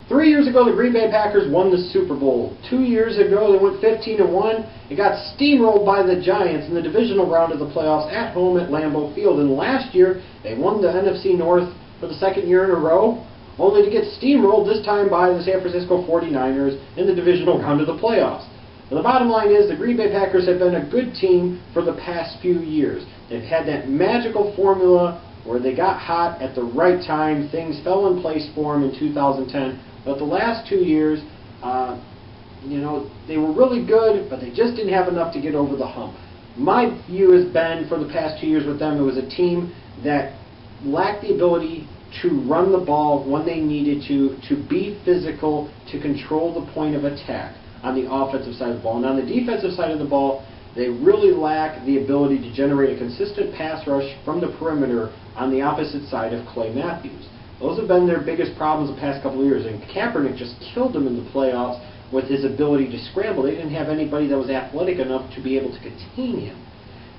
3 years ago, the Green Bay Packers won the Super Bowl. 2 years ago, they went 15-1. It got steamrolled by the Giants in the divisional round of the playoffs at home at Lambeau Field. And last year, they won the NFC North for the second year in a row, only to get steamrolled this time by the San Francisco 49ers in the divisional round of the playoffs. Now, the bottom line is the Green Bay Packers have been a good team for the past few years. They've had that magical formula where they got hot at the right time. Things fell in place for them in 2010. But the last 2 years, they were really good, but they just didn't have enough to get over the hump. My view has been, for the past 2 years with them, it was a team that lacked the ability to run the ball when they needed to be physical, to control the point of attack on the offensive side of the ball. And on the defensive side of the ball, they really lack the ability to generate a consistent pass rush from the perimeter on the opposite side of Clay Matthews. Those have been their biggest problems the past couple of years, and Kaepernick just killed them in the playoffs with his ability to scramble. They didn't have anybody that was athletic enough to be able to contain him.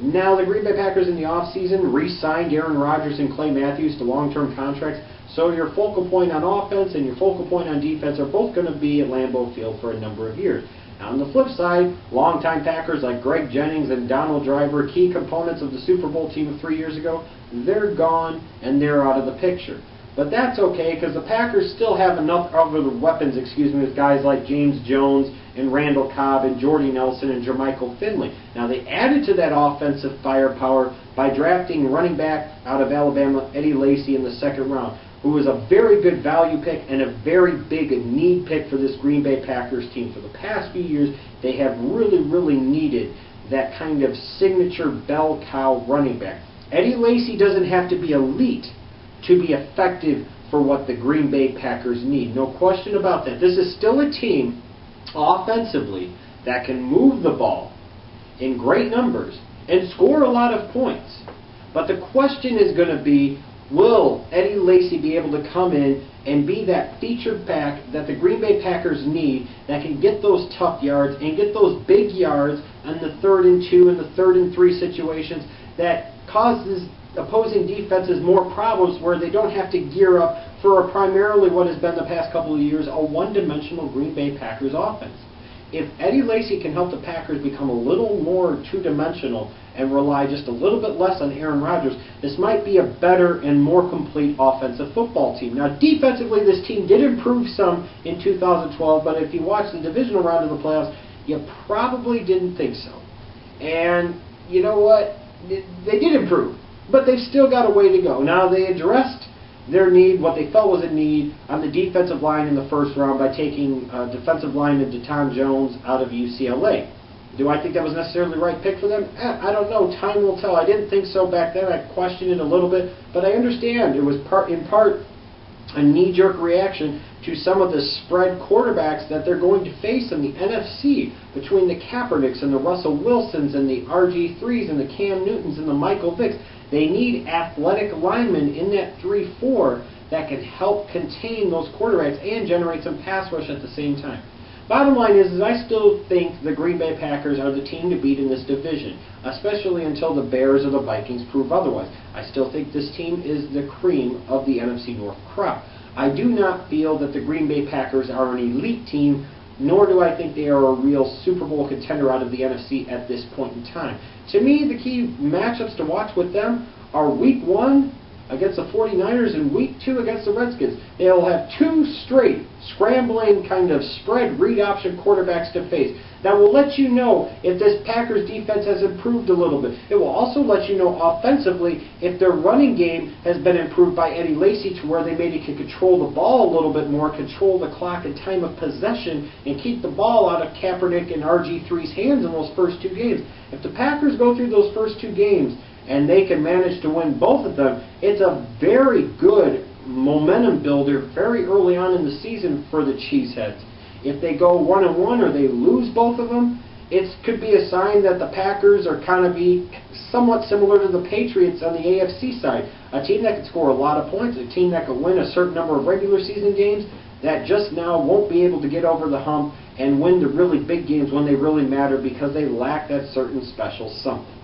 Now the Green Bay Packers in the offseason re-signed Aaron Rodgers and Clay Matthews to long-term contracts, so your focal point on offense and your focal point on defense are both going to be at Lambeau Field for a number of years. Now on the flip side, longtime Packers like Greg Jennings and Donald Driver, key components of the Super Bowl team of 3 years ago, they're gone and they're out of the picture. But that's okay, because the Packers still have enough other weapons, with guys like James Jones and Randall Cobb and Jordy Nelson and Jermichael Finley. Now, they added to that offensive firepower by drafting running back out of Alabama, Eddie Lacy, in the second round, who was a very good value pick and a very big need pick for this Green Bay Packers team. For the past few years, they have really needed that kind of signature bell cow running back. Eddie Lacy doesn't have to be elite to be effective for what the Green Bay Packers need. No question about that. This is still a team, offensively, that can move the ball in great numbers and score a lot of points. But the question is going to be, will Eddie Lacy be able to come in and be that featured back that the Green Bay Packers need, that can get those tough yards and get those big yards on the 3rd and 2 and the 3rd and 3 situations that causes opposing defenses more problems, where they don't have to gear up for primarily what has been the past couple of years, a one-dimensional Green Bay Packers offense. If Eddie Lacy can help the Packers become a little more two-dimensional and rely just a little bit less on Aaron Rodgers, this might be a better and more complete offensive football team. Now, defensively, this team did improve some in 2012, but if you watch the divisional round of the playoffs, you probably didn't think so. And you know what? They did improve, but they've still got a way to go. Now, they addressed their need, what they felt was a need, on the defensive line in the first round by taking defensive lineman DeTon Jones out of UCLA. Do I think that was necessarily the right pick for them? I don't know. Time will tell. I didn't think so back then. I questioned it a little bit, but I understand it was in part a knee-jerk reaction to some of the spread quarterbacks that they're going to face in the NFC, between the Kaepernicks and the Russell Wilsons and the RG3s and the Cam Newtons and the Michael Vicks. They need athletic linemen in that 3-4 that can help contain those quarterbacks and generate some pass rush at the same time. Bottom line is I still think the Green Bay Packers are the team to beat in this division, especially until the Bears or the Vikings prove otherwise. I still think this team is the cream of the NFC North crop. I do not feel that the Green Bay Packers are an elite team, nor do I think they are a real Super Bowl contender out of the NFC at this point in time. To me, the key matchups to watch with them are Week 1 against the 49ers and Week 2 against the Redskins. They'll have 2 straight scrambling kind of spread read option quarterbacks to face. That will let you know if this Packers defense has improved a little bit. It will also let you know offensively if their running game has been improved by Eddie Lacy to where they maybe can control the ball a little bit more, control the clock and time of possession, and keep the ball out of Kaepernick and RG3's hands in those first 2 games. If the Packers go through those first 2 games and they can manage to win both of them, it's a very good momentum builder very early on in the season for the Cheeseheads. If they go 1-1 or they lose both of them, it could be a sign that the Packers are kind of be somewhat similar to the Patriots on the AFC side. A team that can score a lot of points, a team that can win a certain number of regular season games, that just now won't be able to get over the hump and win the really big games when they really matter because they lack that certain special something.